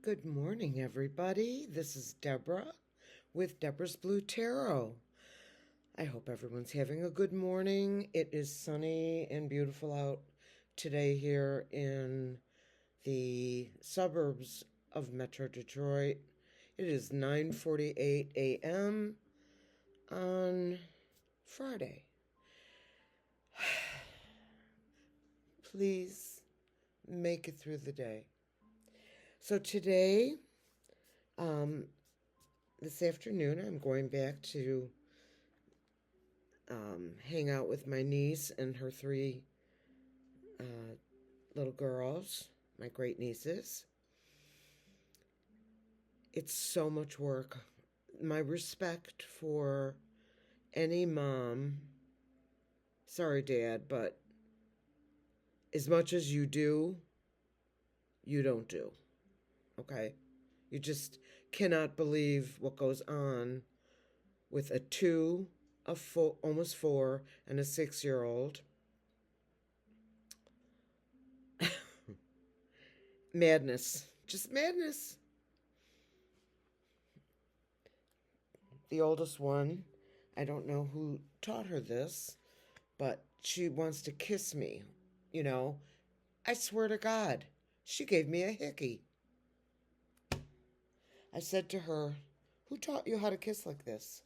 Good morning, everybody. This is Deborah with Deborah's Blue Tarot. I hope everyone's having a good morning. It is sunny and beautiful out today here in the suburbs of Metro Detroit. It is 9:48 a.m. on Friday. Please make it through the day. So today, this afternoon, I'm going back to hang out with my niece and her three little girls, my great nieces. It's so much work. My respect for any mom, sorry, Dad, but as much as you do, you don't do. Okay? You just cannot believe what goes on with a 2, a 4, almost 4, and a 6-year-old. Madness. Just madness. The oldest one, I don't know who taught her this, but she wants to kiss me. You know, I swear to God, she gave me a hickey. I said to her, who taught you how to kiss like this?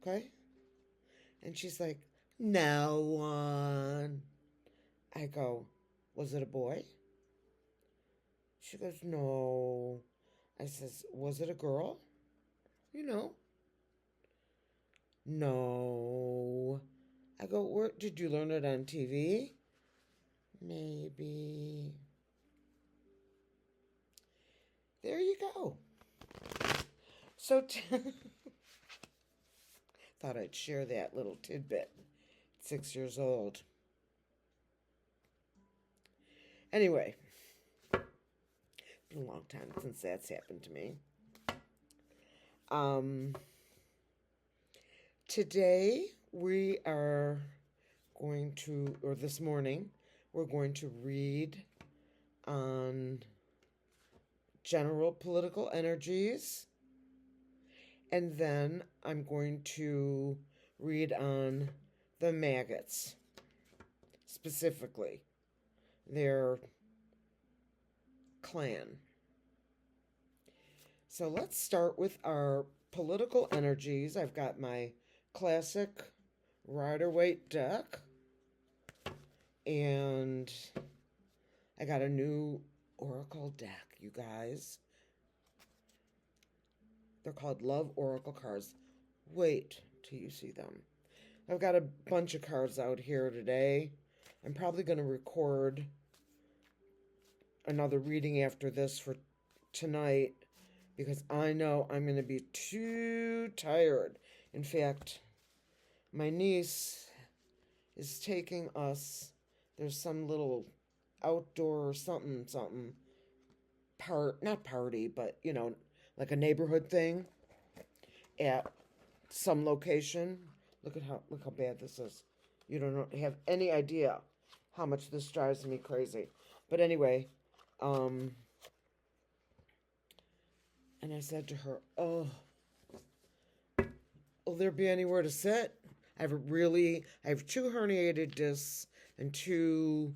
Okay? And she's like, no one. I go, was it a boy? She goes, no. I says, was it a girl? You know. No. I go, where did you learn it on TV? Maybe. There you go. So, thought I'd share that little tidbit. 6 years old. Anyway, been a long time since that's happened to me. Today we are going to, or this morning, we're going to read on general political energies, and then I'm going to read on the maggots, specifically their clan. So let's start with our political energies. I've got my classic Rider-Waite deck, and I got a new Oracle deck, you guys. They're called Love Oracle cards. Wait till you see them. I've got a bunch of cards out here today. I'm probably going to record another reading after this for tonight because I know I'm going to be too tired. In fact, my niece is taking us, there's some little outdoor something not party, but you know, like a neighborhood thing at some location. Look how bad this is. You don't have any idea how much this drives me crazy. But anyway, and I said to her, oh, will there be anywhere to sit? I have 2 herniated discs and 2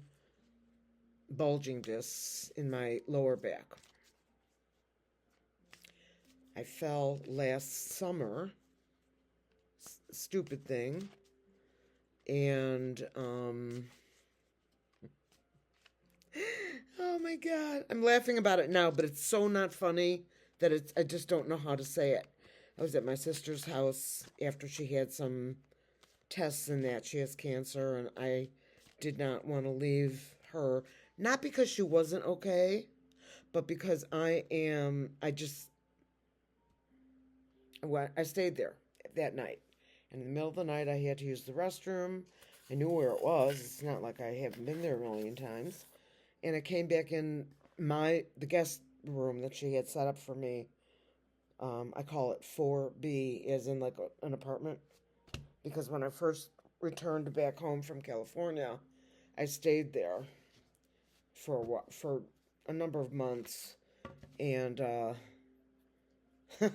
bulging discs in my lower back. I fell last summer, stupid thing, and oh my God, I'm laughing about it now, but it's so not funny that I just don't know how to say it. I was at my sister's house after she had some tests and that. She has cancer, and I did not want to leave her. Not because she wasn't okay, but because I stayed there that night. And in the middle of the night, I had to use the restroom. I knew where it was. It's not like I haven't been there a million times. And I came back in the guest room that she had set up for me. I call it 4B, as in like an apartment. Because when I first returned back home from California, I stayed there for a number of months. And it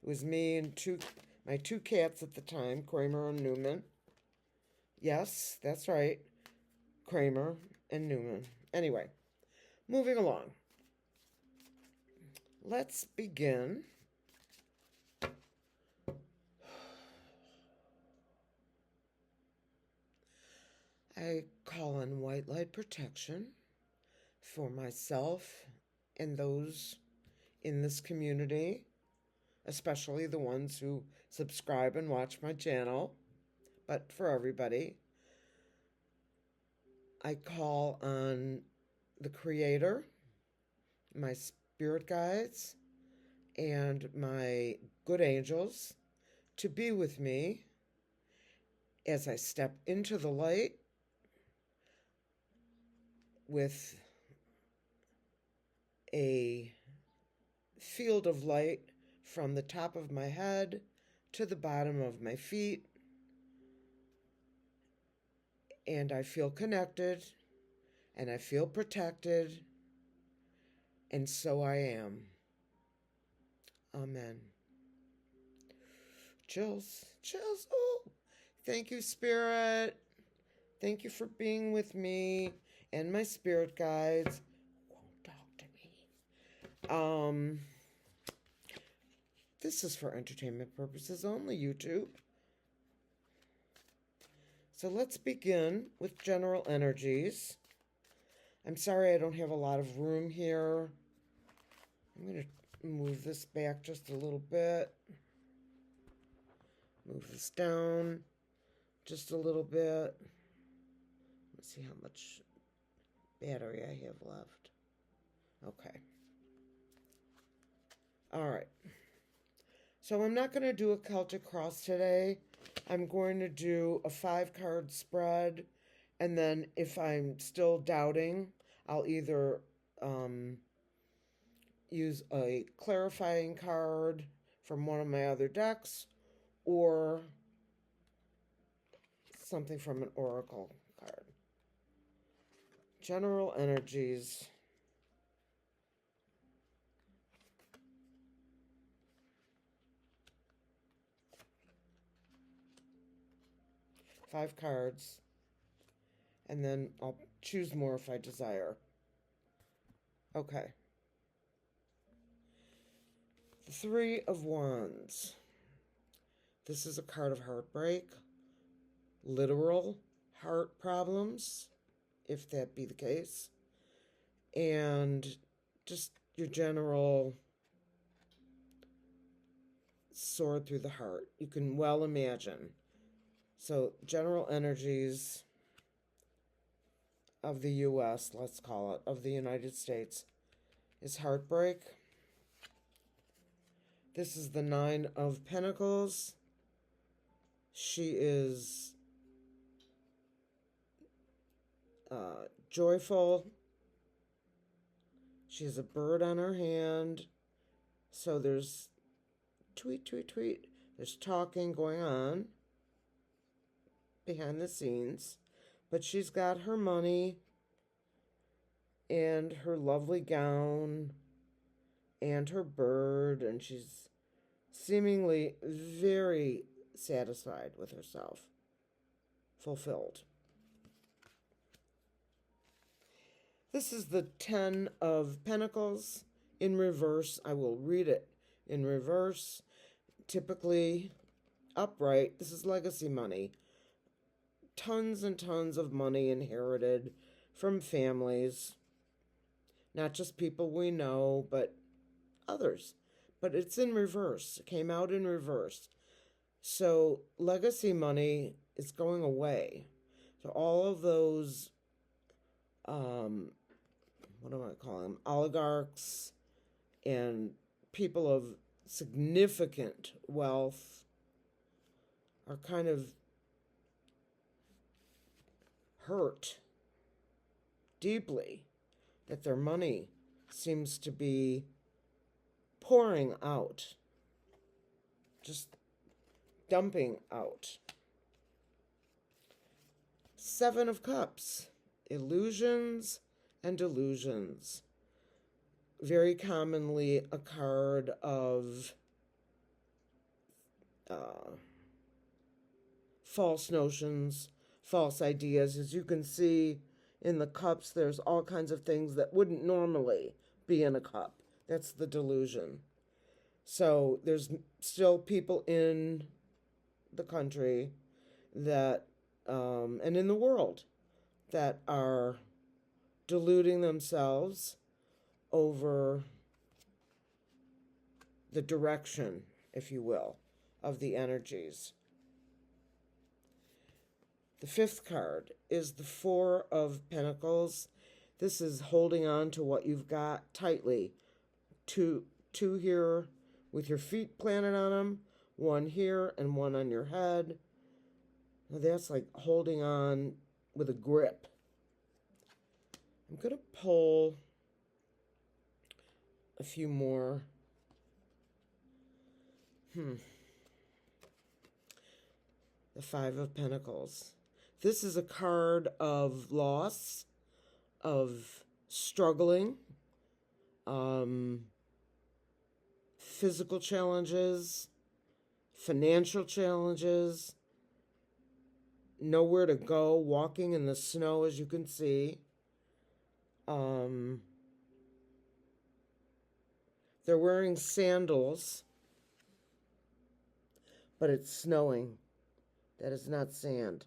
was me and my two cats at the time, Kramer and Newman. Yes, that's right, Kramer and Newman. Anyway, moving along. Let's begin. I call on white light protection for myself and those in this community, especially the ones who subscribe and watch my channel, but for everybody. I call on the Creator, my spirit guides, and my good angels to be with me as I step into the light with a field of light from the top of my head to the bottom of my feet. And I feel connected, and I feel protected, and so I am. Amen. Chills, chills. Oh, thank you, Spirit. Thank you for being with me and my spirit guides. Won't talk to me. This is for entertainment purposes only, YouTube. So let's begin with general energies. I'm sorry I don't have a lot of room here. I'm going to move this back just a little bit. Move this down just a little bit. Let's see how much battery I have left. Okay. All right. So I'm not going to do a Celtic cross today. I'm going to do a 5-card spread, and then if I'm still doubting, I'll either use a clarifying card from one of my other decks or something from an oracle card. General energies. Five cards, and then I'll choose more if I desire. Okay. The Three of Wands. This is a card of heartbreak, literal heart problems, if that be the case, and just your general sword through the heart. You can well imagine. So, general energies of the U.S., let's call it, of the United States, is heartbreak. This is the Nine of Pentacles. She is joyful. She has a bird on her hand. So there's tweet, tweet, tweet. There's talking going on behind the scenes. But she's got her money and her lovely gown and her bird, and she's seemingly very satisfied with herself, fulfilled. This is the Ten of Pentacles in reverse. I will read it in reverse. Typically upright. This is legacy money. Tons and tons of money inherited from families. Not just people we know, but others. But it's in reverse. It came out in reverse. So legacy money is going away. So all of those, what do I call them? Oligarchs and people of significant wealth are kind of hurt deeply that their money seems to be pouring out, just dumping out. Seven of Cups, illusions and delusions. very commonly a card of uh, false notions, false ideas. As you can see in the cups, there's all kinds of things that wouldn't normally be in a cup. That's the delusion. So there's still people in the country that, and in the world, that are deluding themselves over the direction, if you will, of the energies. The fifth card is the Four of Pentacles. This is holding on to what you've got tightly. Two here with your feet planted on them, one here and one on your head. Now that's like holding on with a grip. I'm going to pull a few more. The Five of Pentacles. This is a card of loss, of struggling, physical challenges, financial challenges, nowhere to go, walking in the snow, as you can see. They're wearing sandals, but it's snowing. That is not sand.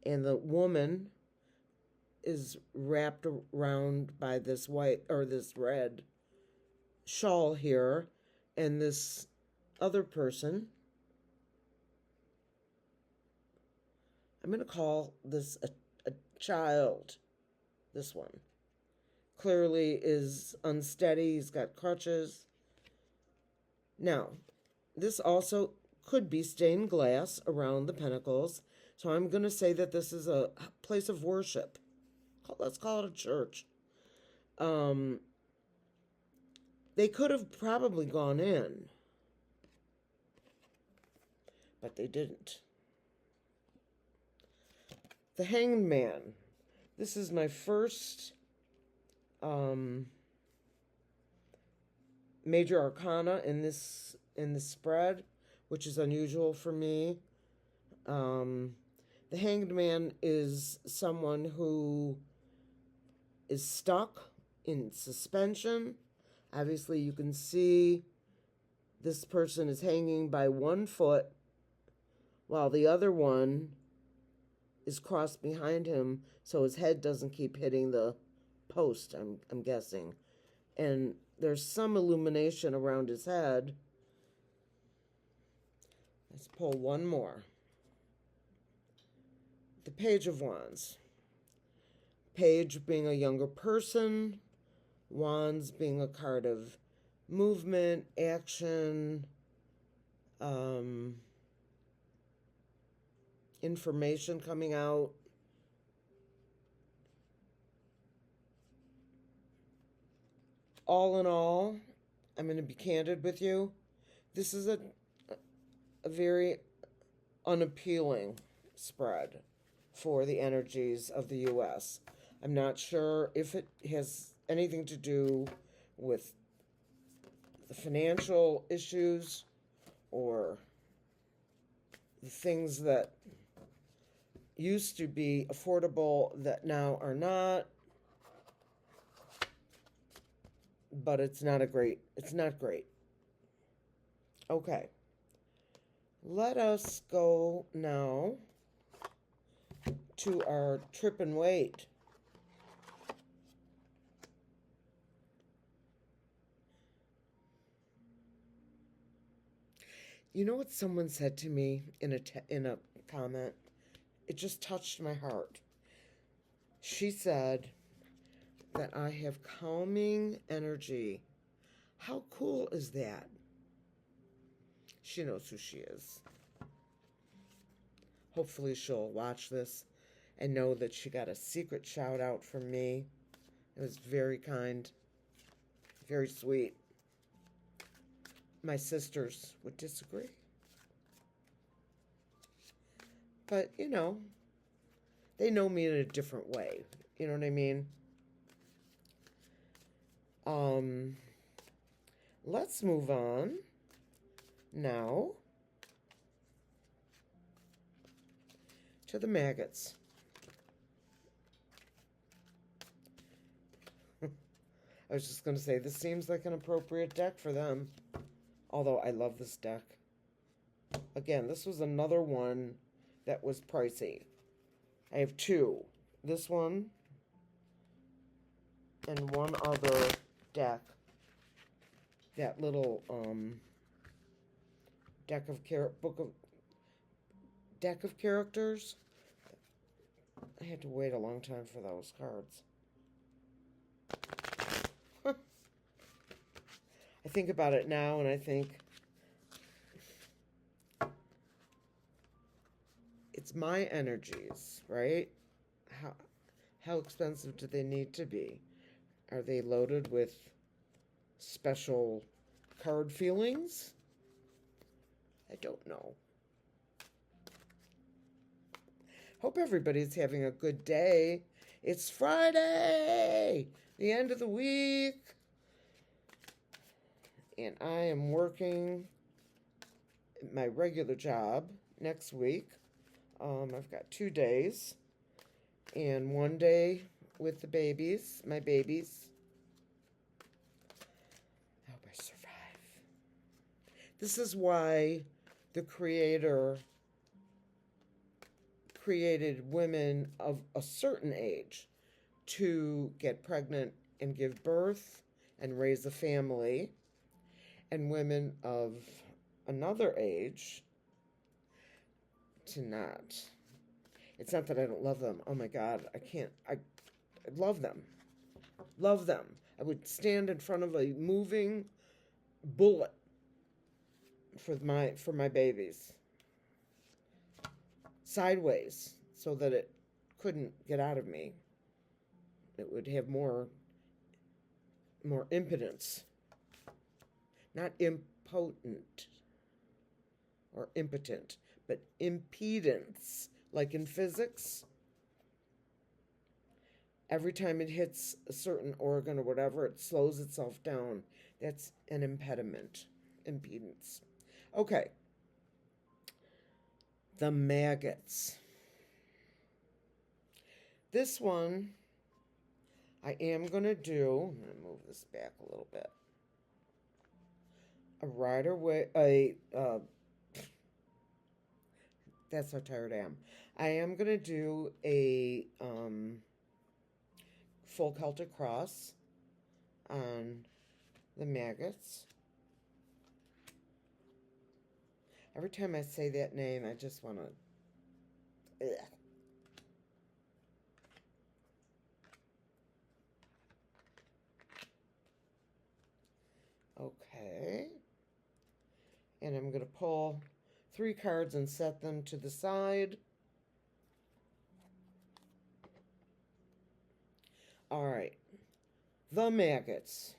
And the woman is wrapped around by this white or this red shawl here, and this other person, I'm going to call this a child. This one clearly is unsteady. He's got crutches. Now, this also could be stained glass around the pentacles. So I'm going to say that this is a place of worship. Let's call it a church. They could have probably gone in, but they didn't. The Hanged Man. This is my first major arcana in this spread, which is unusual for me. The Hanged Man is someone who is stuck in suspension. Obviously, you can see this person is hanging by one foot while the other one is crossed behind him so his head doesn't keep hitting the post, I'm guessing. And there's some illumination around his head. Let's pull one more. The Page of Wands. Page being a younger person, Wands being a card of movement, action, information coming out. All in all, I'm going to be candid with you. This is a very unappealing spread for the energies of the U.S. I'm not sure if it has anything to do with the financial issues or the things that used to be affordable that now are not. But it's not great. Okay. Let us go now to our trip and wait. You know what someone said to me in a comment? It just touched my heart. She said that I have calming energy. How cool is that? She knows who she is. Hopefully she'll watch this and know that she got a secret shout out from me. It was very kind, very sweet. My sisters would disagree. But, you know, they know me in a different way. You know what I mean? Um, let's move on now to the maggots. I was just going to say, this seems like an appropriate deck for them. Although I love this deck. Again, this was another one that was pricey. I have two. This one and one other deck. That little deck of characters. I had to wait a long time for those cards. I think about it now and I think it's my energies, right? How expensive do they need to be? Are they loaded with special card feelings? I don't know. Hope everybody's having a good day. It's Friday, the end of the week. And I am working my regular job next week. I've got 2 days and 1 day with the babies, my babies. I hope I survive. This is why the Creator created women of a certain age to get pregnant and give birth and raise a family, and women of another age to not. It's not that I don't love them. Oh my God, I love them. Love them. I would stand in front of a moving bullet for my babies. Sideways, so that it couldn't get out of me. It would have more impotence. Not impotent or impotent, but impedance, like in physics. Every time it hits a certain organ or whatever, it slows itself down. That's an impediment, impedance. Okay. The maggots. This one, I am going to do, I'm going to move this back a little bit. That's how tired I am. I am going to do a full Celtic cross on the maggots. Every time I say that name, I just want to... Okay. And I'm going to pull 3 cards and set them to the side. All right. The maggots.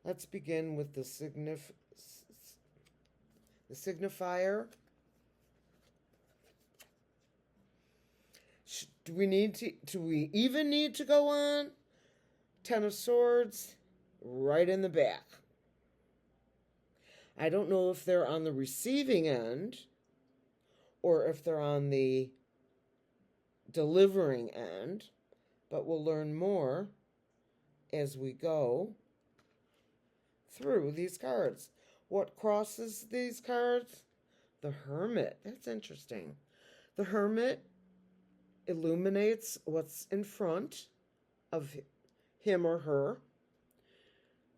Let's begin with the signifier. Do we even need to go on? 10 of Swords, right in the back. I don't know if they're on the receiving end or if they're on the delivering end, but we'll learn more as we go through these cards. What crosses these cards? The Hermit. That's interesting. The Hermit illuminates what's in front of him or her.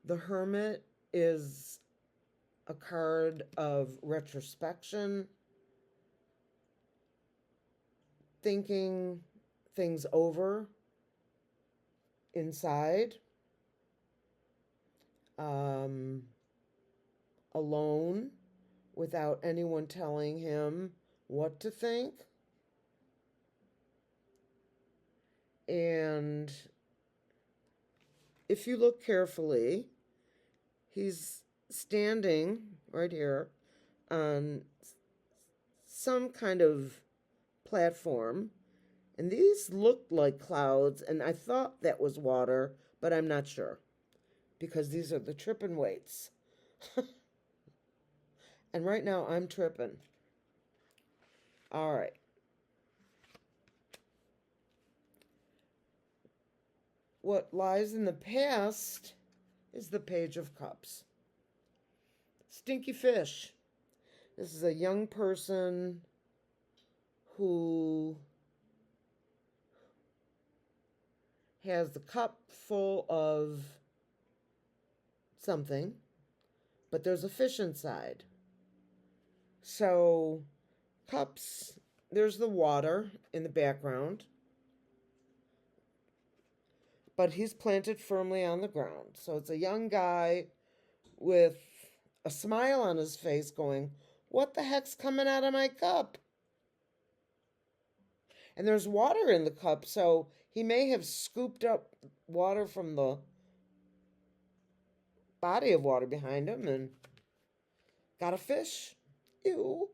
The Hermit is a card of retrospection, thinking things over inside, alone, without anyone telling him what to think. And if you look carefully, he's standing right here on some kind of platform, and these looked like clouds, and I thought that was water, but I'm not sure because these are the tripping weights. And right now I'm tripping. All right. What lies in the past is the Page of Cups. Stinky fish. This is a young person who has the cup full of something, but there's a fish inside. So, cups, there's the water in the background, but he's planted firmly on the ground. So, it's a young guy with a smile on his face going, "What the heck's coming out of my cup?" And there's water in the cup, so he may have scooped up water from the body of water behind him and got a fish. Ew.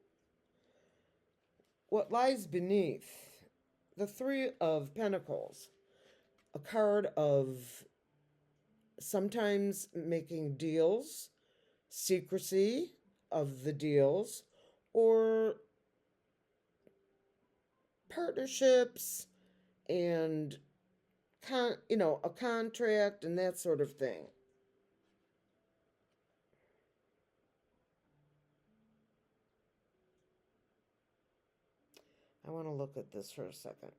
What lies beneath? The Three of Pentacles. A card of sometimes making deals, secrecy of the deals, or partnerships and a contract and that sort of thing. I want to look at this for a second.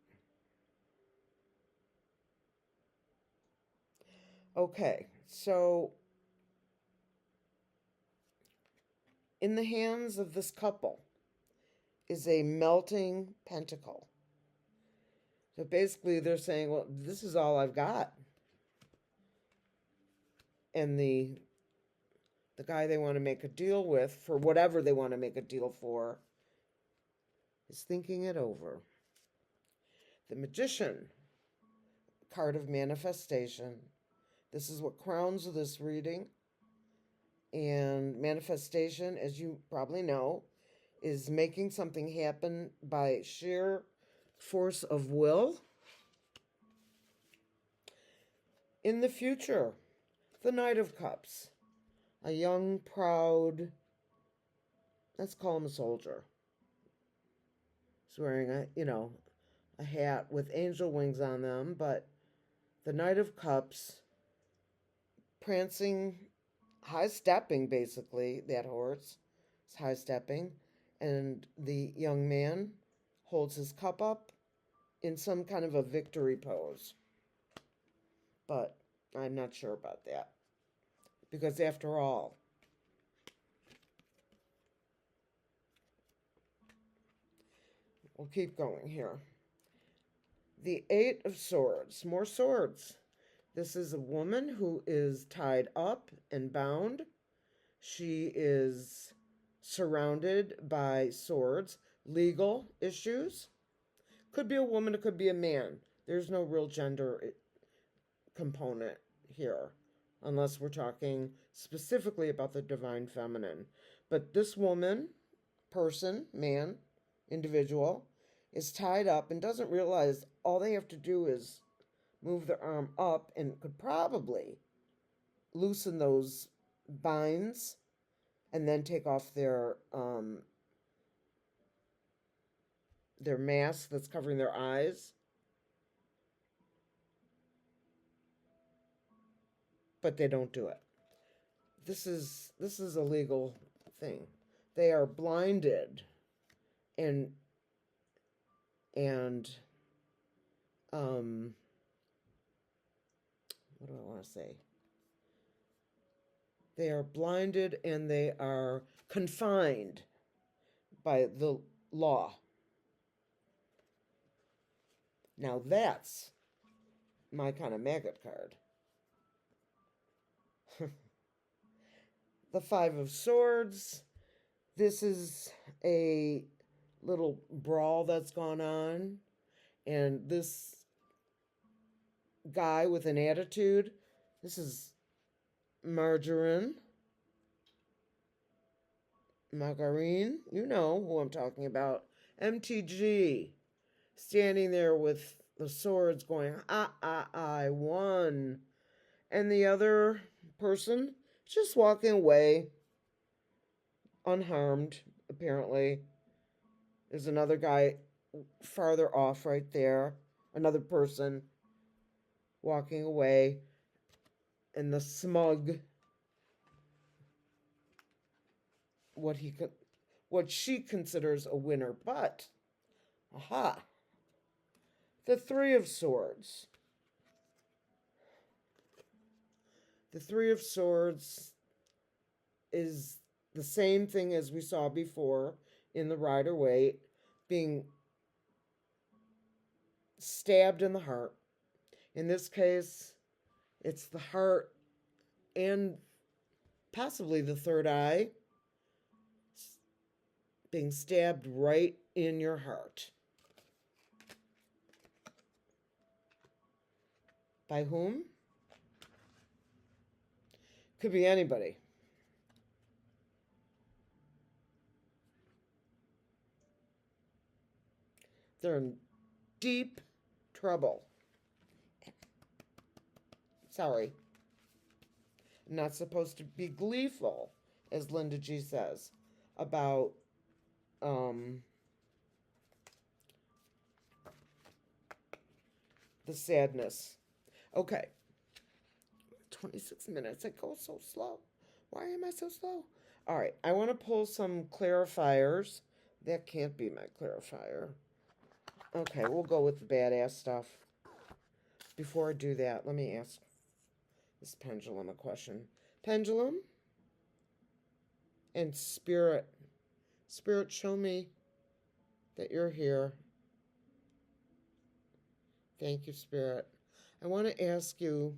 Okay, so in the hands of this couple is a melting pentacle. So basically they're saying, well, this is all I've got. And the guy they want to make a deal with, for whatever they want to make a deal for, is thinking it over. The Magician, card of manifestation. This is what crowns this reading. And manifestation, as you probably know, is making something happen by sheer force of will. In the future, the Knight of Cups, a young, proud, let's call him a soldier. He's wearing a hat with angel wings on them, but the Knight of Cups, prancing, high-stepping, basically, that horse is high-stepping, and the young man holds his cup up in some kind of a victory pose. But I'm not sure about that, because after all, we'll keep going here. The Eight of Swords, more swords. This is a woman who is tied up and bound. She is surrounded by swords, legal issues. Could be a woman, it could be a man. There's no real gender component here, unless we're talking specifically about the divine feminine. But this woman, person, man, individual, is tied up and doesn't realize all they have to do is move their arm up and could probably loosen those binds and then take off their mask that's covering their eyes. But they don't do it. This is a legal thing. They are blinded and what do I want to say? They are blinded and they are confined by the law. Now that's my kind of maggot card. The Five of Swords. This is a little brawl that's gone on. And this guy with an attitude, this is Margarine, you know who I'm talking about. MTG, standing there with the swords going, I won. And the other person is just walking away unharmed, apparently. There's another guy farther off right there, another person walking away, and the smug, what she considers a winner. But, aha, the Three of Swords. The Three of Swords is the same thing as we saw before in the Rider-Waite, being stabbed in the heart. In this case, it's the heart and possibly the third eye being stabbed right in your heart. By whom? Could be anybody. They're in deep trouble. Sorry. I'm not supposed to be gleeful, as Linda G says, about the sadness. Okay. 26 minutes. It goes so slow. Why am I so slow? All right. I want to pull some clarifiers. That can't be my clarifier. Okay, we'll go with the badass stuff. Before I do that, let me ask this pendulum a question. Pendulum and spirit. Spirit, show me that you're here. Thank you, Spirit. I want to ask you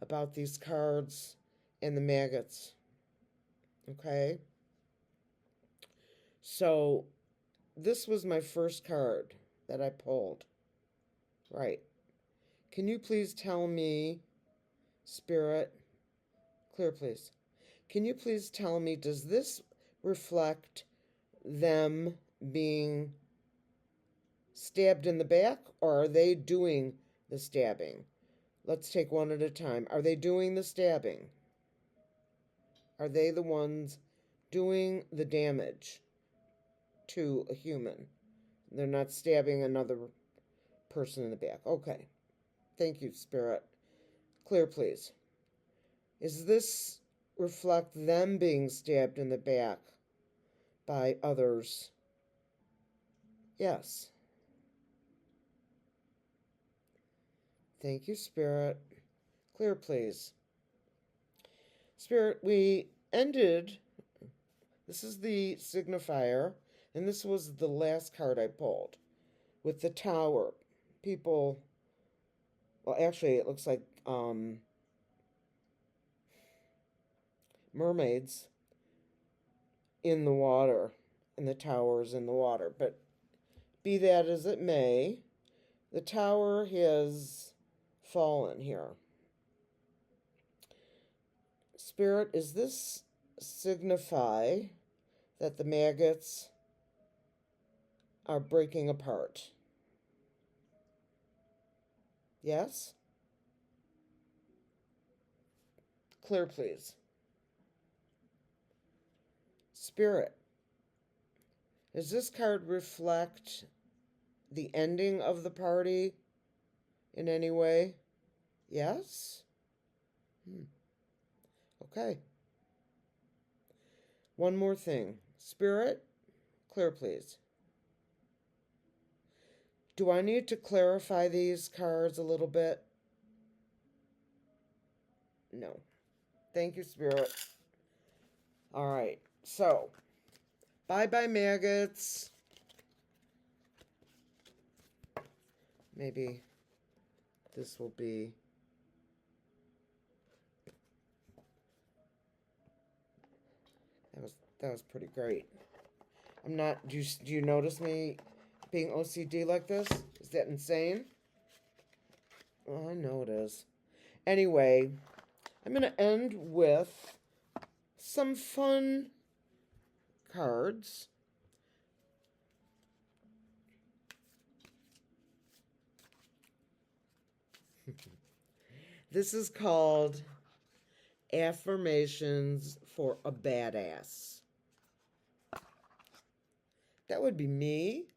about these cards and the maggots. Okay? So, this was my first card that I pulled. Right. Can you please tell me, Spirit, clear please. Can you please tell me, does this reflect them being stabbed in the back, or are they doing the stabbing? Let's take one at a time. Are they doing the stabbing? Are they the ones doing the damage to a human? They're not stabbing another person in the back. Okay. Thank you, Spirit. Clear, please. Is this reflect them being stabbed in the back by others? Yes. Thank you, Spirit. Clear, please. Spirit, we ended, this is the signifier, and this was the last card I pulled, with the Tower. People, well, actually, it looks like mermaids in the water, and the Tower's in the water. But be that as it may, the Tower has fallen here. Spirit, is this signify that the maggots are breaking apart? Yes? Clear, please. Spirit, does this card reflect the ending of the party in any way? Yes? Okay. One more thing. Spirit, clear, please. Do I need to clarify these cards a little bit? No. Thank you, Spirit. All right. So, bye-bye, maggots. Maybe this will be... That was pretty great. I'm not... Do you notice me being OCD like this? Is that insane? Oh, I know it is. Anyway, I'm going to end with some fun cards. This is called Affirmations for a Badass. That would be me.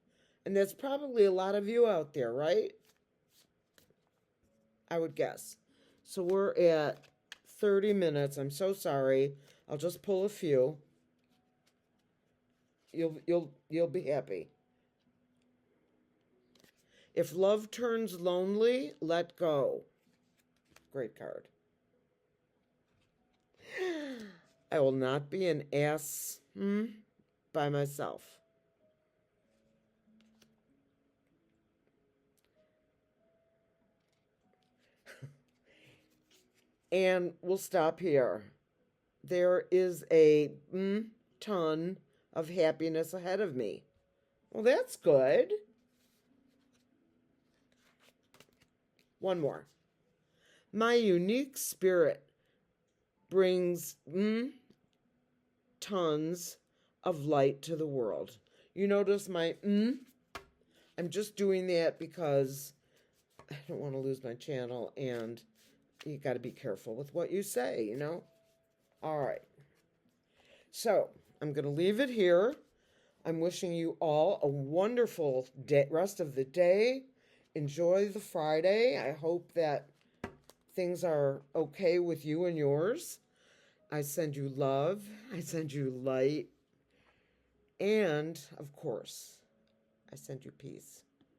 And that's probably a lot of you out there, right? I would guess. So we're at 30 minutes. I'm so sorry. I'll just pull a few. You'll be happy. If love turns lonely, let go. Great card. I will not be an ass by myself. And we'll stop here. There is a ton of happiness ahead of me. Well, that's good. One more. My unique spirit brings tons of light to the world. You notice my I'm just doing that because I don't want to lose my channel, and you got to be careful with what you say, you know? All right. So I'm going to leave it here. I'm wishing you all a wonderful rest of the day. Enjoy the Friday. I hope that things are okay with you and yours. I send you love. I send you light. And, of course, I send you peace.